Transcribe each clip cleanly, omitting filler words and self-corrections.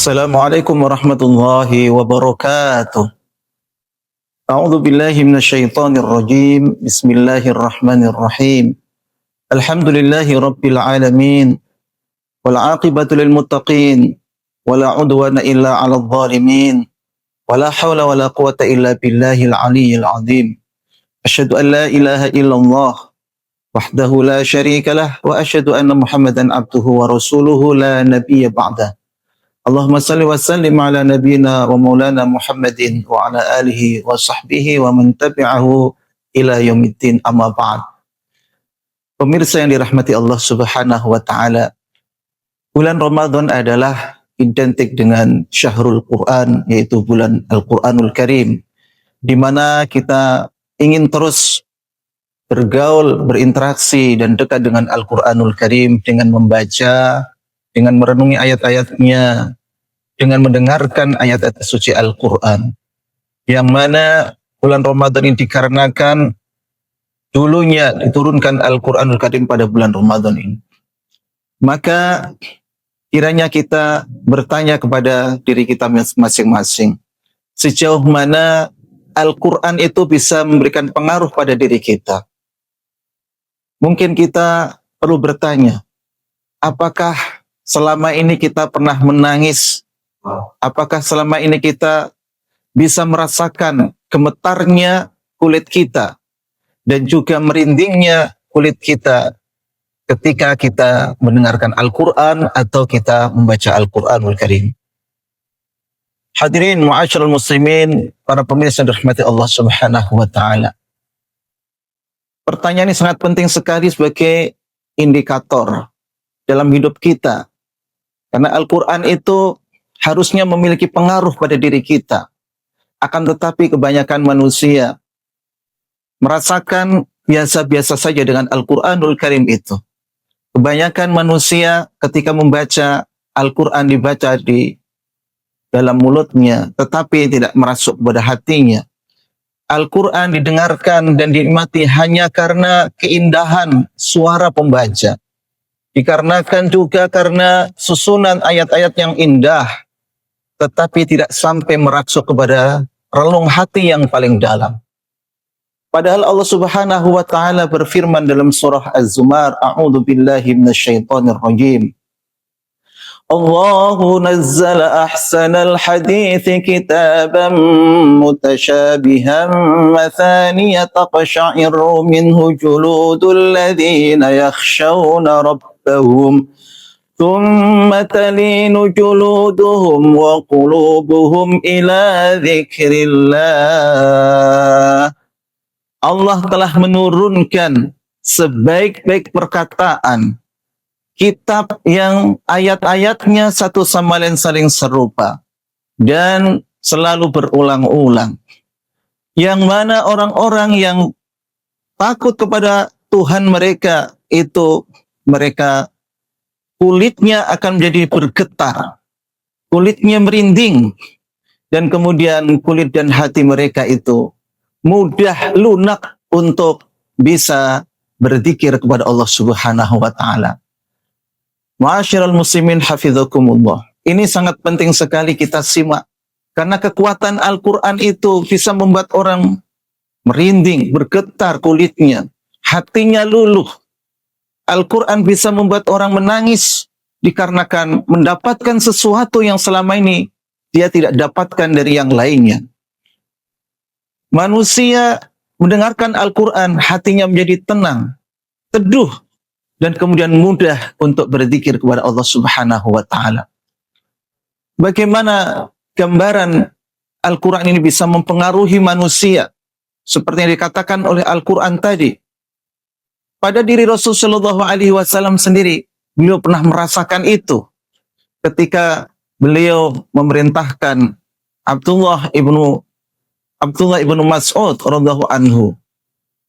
Assalamualaikum warahmatullahi wabarakatuh. A'udzu billahi minasyaitonir rajim. Bismillahirrahmanirrahim. Alhamdulillahi rabbil alamin. Wal 'aqibatu lil muttaqin. Wala 'udwana illa 'alal zalimin. Wala haula wala quwwata illa billahil 'aliyyil 'azim. Asyhadu an la ilaha illallah wahdahu la syarika lah wa asyhadu anna Muhammadan abduhu wa rasuluhu la nabiyya ba'dah. Allahumma salli wa sallim ala nabiyyina wa maulana Muhammadin wa ala alihi wa sahbihi wa man tabi'ahu ila yaumiddin, amma ba'd. Pemirsa yang dirahmati Allah Subhanahu wa taala, bulan Ramadan adalah identik dengan Syahrul Quran, yaitu bulan Al-Quranul Karim, di mana kita ingin terus bergaul, berinteraksi dan dekat dengan Al-Quranul Karim dengan membaca, dengan merenungi ayat-ayatnya, dengan mendengarkan ayat-ayat suci Al-Quran. Yang mana bulan Ramadan ini dikarenakan dulunya diturunkan Al-Quranul Karim pada bulan Ramadan ini. Maka kiranya kita bertanya kepada diri kita masing-masing, sejauh mana Al-Quran itu bisa memberikan pengaruh pada diri kita. Mungkin kita perlu bertanya, apakah selama ini kita pernah menangis? Apakah selama ini kita bisa merasakan gemetarnya kulit kita dan juga merindingnya kulit kita ketika kita mendengarkan Al-Quran atau kita membaca Al-Quranul Karim? Hadirin ma'asyiral muslimin, para pemirsa yang dirahmati Allah Subhanahu wa taala. Pertanyaan ini sangat penting sekali sebagai indikator dalam hidup kita. Karena Al-Quran itu harusnya memiliki pengaruh pada diri kita. Akan tetapi kebanyakan manusia merasakan biasa-biasa saja dengan Al-Quranul Karim itu. Kebanyakan manusia ketika membaca Al-Quran dibaca di dalam mulutnya, tetapi tidak merasuk pada hatinya. Al-Quran didengarkan dan dinikmati hanya karena keindahan suara pembaca. Dikarenakan juga karena susunan ayat-ayat yang indah, tetapi tidak sampai merasuk kepada relung hati yang paling dalam. Padahal Allah Subhanahu wa taala berfirman dalam surah Az-Zumar, a'udzu billahi minasyaitonir rajim. Allahu nazzala ahsanal hadithi kitaban mutasyabihan mathaniya taqsha'iru minhu juludul ladzina yakhshawna rabbahum ثم تلين جلودهم وقلوبهم إلى ذكر الله. Allah telah menurunkan sebaik-baik perkataan, kitab yang ayat-ayatnya satu sama lain saling serupa dan selalu berulang-ulang, yang mana orang-orang yang takut kepada Tuhan mereka itu mereka kulitnya akan menjadi bergetar, kulitnya merinding, dan kemudian kulit dan hati mereka itu mudah lunak untuk bisa berzikir kepada Allah Subhanahu wa taala. Ma'asyiral muslimin hafizakumullah. Ini sangat penting sekali kita simak, karena kekuatan Al-Quran itu bisa membuat orang merinding, bergetar kulitnya, hatinya luluh. Al-Quran bisa membuat orang menangis dikarenakan mendapatkan sesuatu yang selama ini dia tidak dapatkan dari yang lainnya. Manusia mendengarkan Al-Quran, hatinya menjadi tenang, teduh, dan kemudian mudah untuk berzikir kepada Allah Subhanahu wa taala. Bagaimana gambaran Al-Quran ini bisa mempengaruhi manusia seperti yang dikatakan oleh Al-Quran tadi. Pada diri Rasulullah SAW sendiri, beliau pernah merasakan itu ketika beliau memerintahkan Abdullah ibnu Mas'ud radhiyallahu anhu.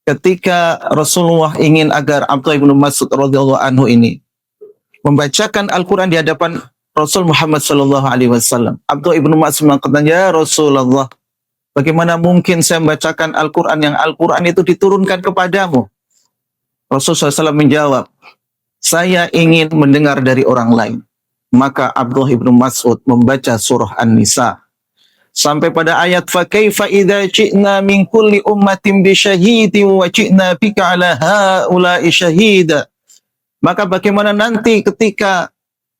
Ketika Rasulullah ingin agar Abdullah ibnu Mas'ud radhiyallahu anhu ini membacakan Al-Quran di hadapan Rasul Muhammad SAW, Abdullah ibnu Mas'ud mengatakan, "Ya Rasulullah, bagaimana mungkin saya membacakan Al-Quran yang Al-Quran itu diturunkan kepadamu?" Rasulullah SAW menjawab, "Saya ingin mendengar dari orang lain. Maka Abdullah ibnu Mas'ud membaca surah An-Nisa sampai pada ayat fa kaifa idza ji'na min kulli ummatin bi syahidin wa ji'na bika ala haula'i syahida. Maka bagaimana nanti ketika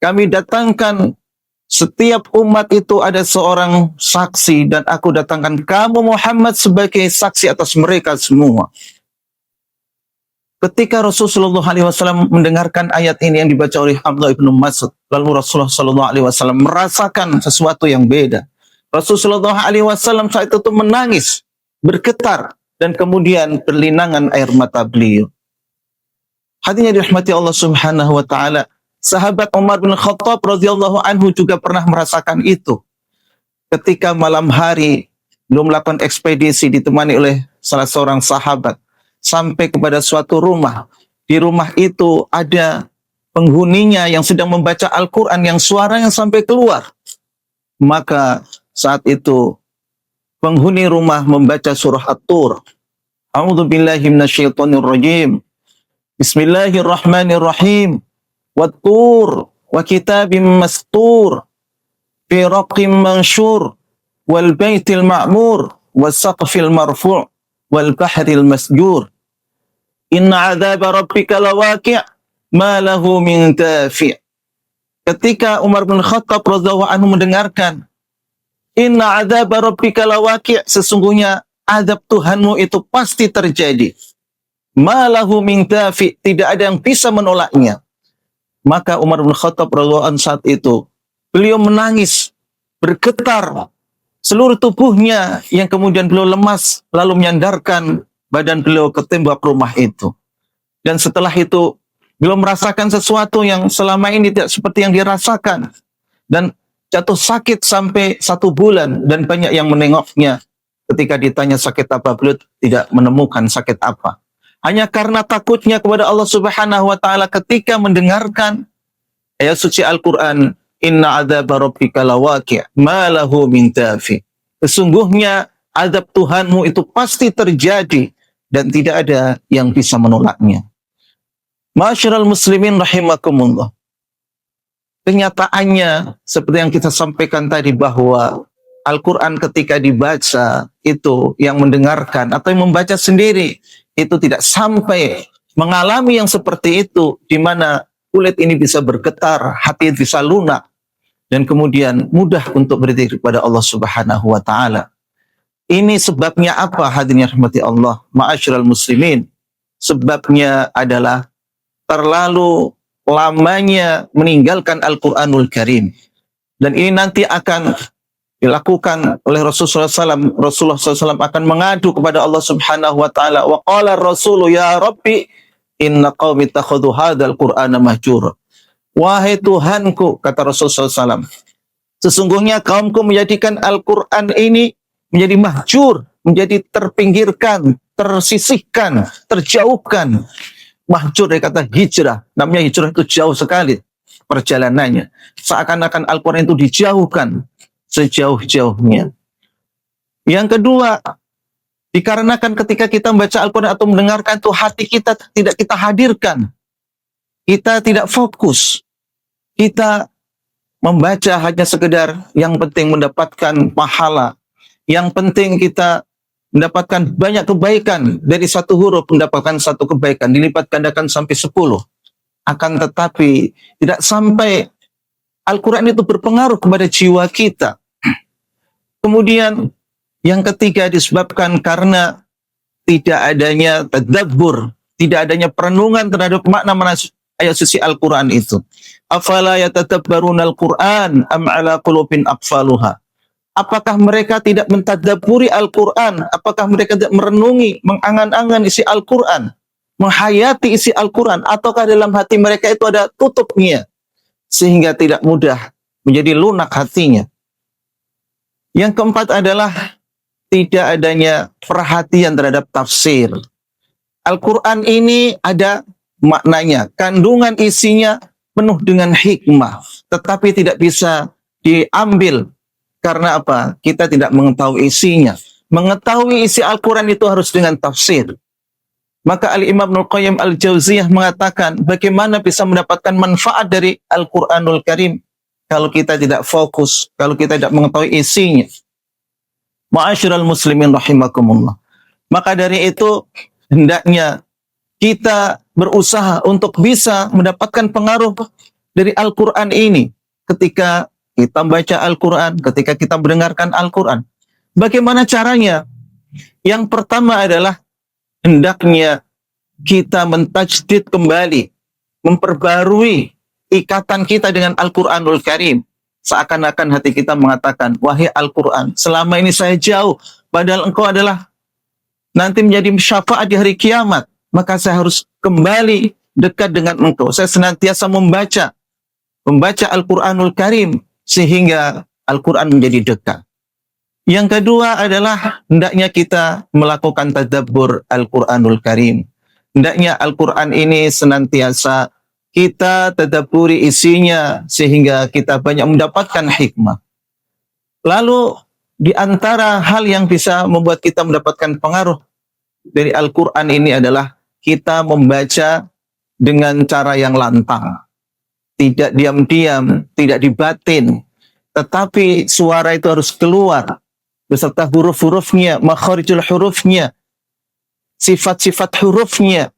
kami datangkan setiap umat itu ada seorang saksi dan aku datangkan kamu Muhammad sebagai saksi atas mereka semua. Ketika Rasulullah SAW mendengarkan ayat ini yang dibaca oleh Abdullah ibnu Mas'ud, lalu Rasulullah SAW merasakan sesuatu yang beda. Rasulullah SAW saat itu menangis, bergetar, dan kemudian berlinangan air mata beliau. Hatinya dirahmati Allah Subhanahu wa taala. Sahabat Umar bin Khattab radhiyallahu anhu juga pernah merasakan itu. Ketika malam hari belum melakukan ekspedisi ditemani oleh salah seorang sahabat sampai kepada suatu rumah. Di rumah itu ada penghuninya yang sedang membaca Al-Qur'an yang suaranya sampai keluar. Maka saat itu penghuni rumah membaca surah At-Tur. A'udzu billahi minasyaitonir rajim. Bismillahirrahmanirrahim. Wat-tur wa kitabim mastur fi raqim mansyur wal baitil ma'mur was saqfil marfu' wal bahril masjur. Inna 'adzaba rabbika lawaqi' ma lahu min dafi'. Ketika Umar bin Khattab radhiyallahu anhu mendengarkan Inna 'adzaba rabbika lawaqi', sesungguhnya azab Tuhanmu itu pasti terjadi. Ma lahu min dafi', tidak ada yang bisa menolaknya. Maka Umar bin Khattab radhiyallahu anhu saat itu beliau menangis, bergetar seluruh tubuhnya yang kemudian beliau lemas lalu menyandarkan badan beliau ke tembok rumah itu. Dan setelah itu beliau merasakan sesuatu yang selama ini tidak seperti yang dirasakan dan jatuh sakit sampai 1 bulan dan banyak yang menengoknya. Ketika ditanya sakit apa, beliau tidak menemukan sakit apa. Hanya karena takutnya kepada Allah Subhanahu wa taala ketika mendengarkan ayat suci Al-Qur'an, Inna 'adzaba rabbika lawaqi' ma lahu min dafi. Sesungguhnya azab Tuhanmu itu pasti terjadi dan tidak ada yang bisa menolaknya. Ma'asyiral muslimin rahimakumullah. Kenyataannya seperti yang kita sampaikan tadi bahwa Al-Qur'an ketika dibaca itu yang mendengarkan atau yang membaca sendiri itu tidak sampai mengalami yang seperti itu, di mana kulit ini bisa bergetar, hati bisa lunak, dan kemudian mudah untuk berzikir kepada Allah Subhanahu wa taala. Ini sebabnya apa, hadirin rahmati Allah, ma'asyiral muslimin? Sebabnya adalah terlalu lamanya meninggalkan Al-Qur'anul Karim. Dan ini nanti akan dilakukan oleh Rasulullah SAW. Rasulullah SAW akan mengadu kepada Allah Subhanahu wa taala. Wa qala ar-rasulu ya Rabbi inna qaumi takhadhu hadzal Qur'ana mahjura. Wahai Tuhanku, kata Rasulullah SAW, sesungguhnya kaumku menjadikan Al-Qur'an ini menjadi mahjur, menjadi terpinggirkan, tersisihkan, terjauhkan. Mahjur dari kata hijrah. Namanya hijrah itu jauh sekali perjalanannya. Seakan-akan Al-Qur'an itu dijauhkan sejauh-jauhnya. Yang kedua, dikarenakan ketika kita membaca Al-Quran atau mendengarkan itu hati kita tidak kita hadirkan. Kita tidak fokus. Kita membaca hanya sekedar yang penting mendapatkan pahala. Yang penting kita mendapatkan banyak kebaikan. Dari 1 huruf mendapatkan 1 kebaikan. Dilipat gandakan sampai 10. Akan tetapi tidak sampai Al-Quran itu berpengaruh kepada jiwa kita. Kemudian yang ketiga disebabkan karena tidak adanya tadabbur, tidak adanya perenungan terhadap makna-makna ayat suci Al-Quran itu. Afala yatadabbaruna al-Quran am ala qulubin aqfaluha. Apakah mereka tidak mentadabburi Al-Quran? Apakah mereka tidak merenungi, mengangan-angan isi Al-Quran, menghayati isi Al-Quran, ataukah dalam hati mereka itu ada tutupnya sehingga tidak mudah menjadi lunak hatinya? Yang keempat adalah tidak adanya perhatian terhadap tafsir. Al-Quran ini ada maknanya, kandungan isinya penuh dengan hikmah, tetapi tidak bisa diambil karena apa? Kita tidak mengetahui isinya. Mengetahui isi Al-Quran itu harus dengan tafsir. Maka Al-Imam Ibnu Qayyim Al-Jauziyah mengatakan bagaimana bisa mendapatkan manfaat dari Al-Quranul Karim. kalau kita tidak fokus, kalau kita tidak mengetahui isinya. Ma'asyiral muslimin rahimakumullah. Maka dari itu hendaknya kita berusaha untuk bisa mendapatkan pengaruh dari Al-Quran ini. Ketika kita baca Al-Quran, ketika kita mendengarkan Al-Quran. Bagaimana caranya? Yang pertama adalah hendaknya kita mentajdid kembali, memperbarui ikatan kita dengan Al-Quranul Karim. Seakan-akan hati kita mengatakan, wahai Al-Quran, selama ini saya jauh, padahal engkau adalah nanti menjadi syafaat di hari kiamat. Maka saya harus kembali dekat dengan engkau. Saya senantiasa membaca Al-Quranul Karim sehingga Al-Quran menjadi dekat. Yang kedua adalah hendaknya kita melakukan tadabbur Al-Quranul Karim. Hendaknya Al-Quran ini senantiasa kita tadabburi isinya sehingga kita banyak mendapatkan hikmah. Lalu di antara hal yang bisa membuat kita mendapatkan pengaruh dari Al-Quran ini adalah kita membaca dengan cara yang lantang. Tidak diam-diam, tidak dibatin. Tetapi suara itu harus keluar. Beserta huruf-hurufnya, makharijul hurufnya, sifat-sifat hurufnya.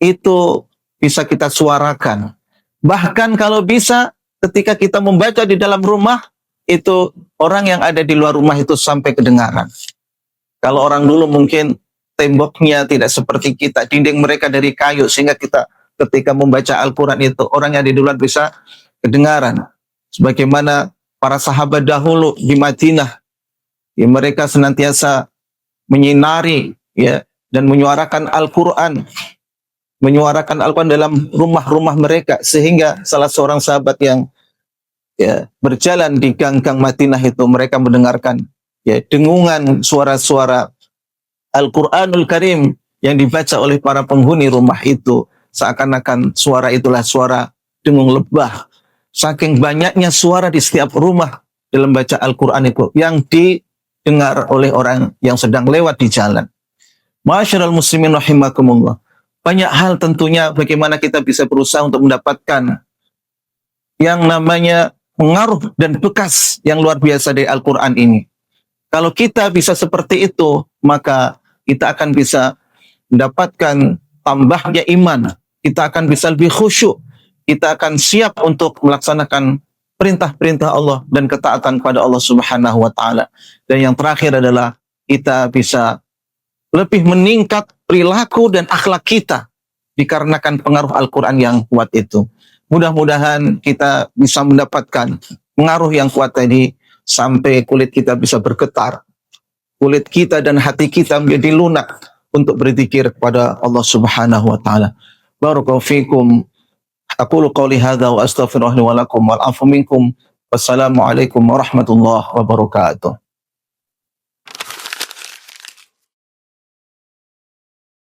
Itu bisa kita suarakan. Bahkan kalau bisa, ketika kita membaca di dalam rumah, itu orang yang ada di luar rumah itu sampai kedengaran. Kalau orang dulu mungkin temboknya tidak seperti kita, dinding mereka dari kayu, sehingga kita ketika membaca Al-Quran itu, orang yang di luar bisa kedengaran. Sebagaimana para sahabat dahulu di Madinah, ya, mereka senantiasa menyinari ya, dan menyuarakan Al-Quran dalam rumah-rumah mereka, sehingga salah seorang sahabat yang ya, berjalan di gang-gang Madinah itu, mereka mendengarkan ya, dengungan suara-suara Al-Quranul Karim yang dibaca oleh para penghuni rumah itu, seakan-akan suara itulah suara dengung lebah. Saking banyaknya suara di setiap rumah dalam baca Al-Quran itu yang didengar oleh orang yang sedang lewat di jalan. Ma'asyiral muslimin rahimakumullah. Banyak hal tentunya bagaimana kita bisa berusaha untuk mendapatkan yang namanya pengaruh dan bekas yang luar biasa dari Al-Quran ini. Kalau kita bisa seperti itu, maka kita akan bisa mendapatkan tambahnya iman. Kita akan bisa lebih khusyuk. Kita akan siap untuk melaksanakan perintah-perintah Allah dan ketaatan kepada Allah Subhanahu wa Ta'ala. Dan yang terakhir adalah kita bisa lebih meningkat perilaku dan akhlak kita dikarenakan pengaruh Al-Quran yang kuat itu. Mudah-mudahan kita bisa mendapatkan pengaruh yang kuat tadi sampai kulit kita bisa bergetar. Kulit kita dan hati kita menjadi lunak untuk berzikir kepada Allah Subhanahu wa Ta'ala. Barakallahu fikum. Aqulu qawli hadza wa astaghfirullahi wa lakum wal afu minkum. Wassalamualaikum warahmatullahi wabarakatuh.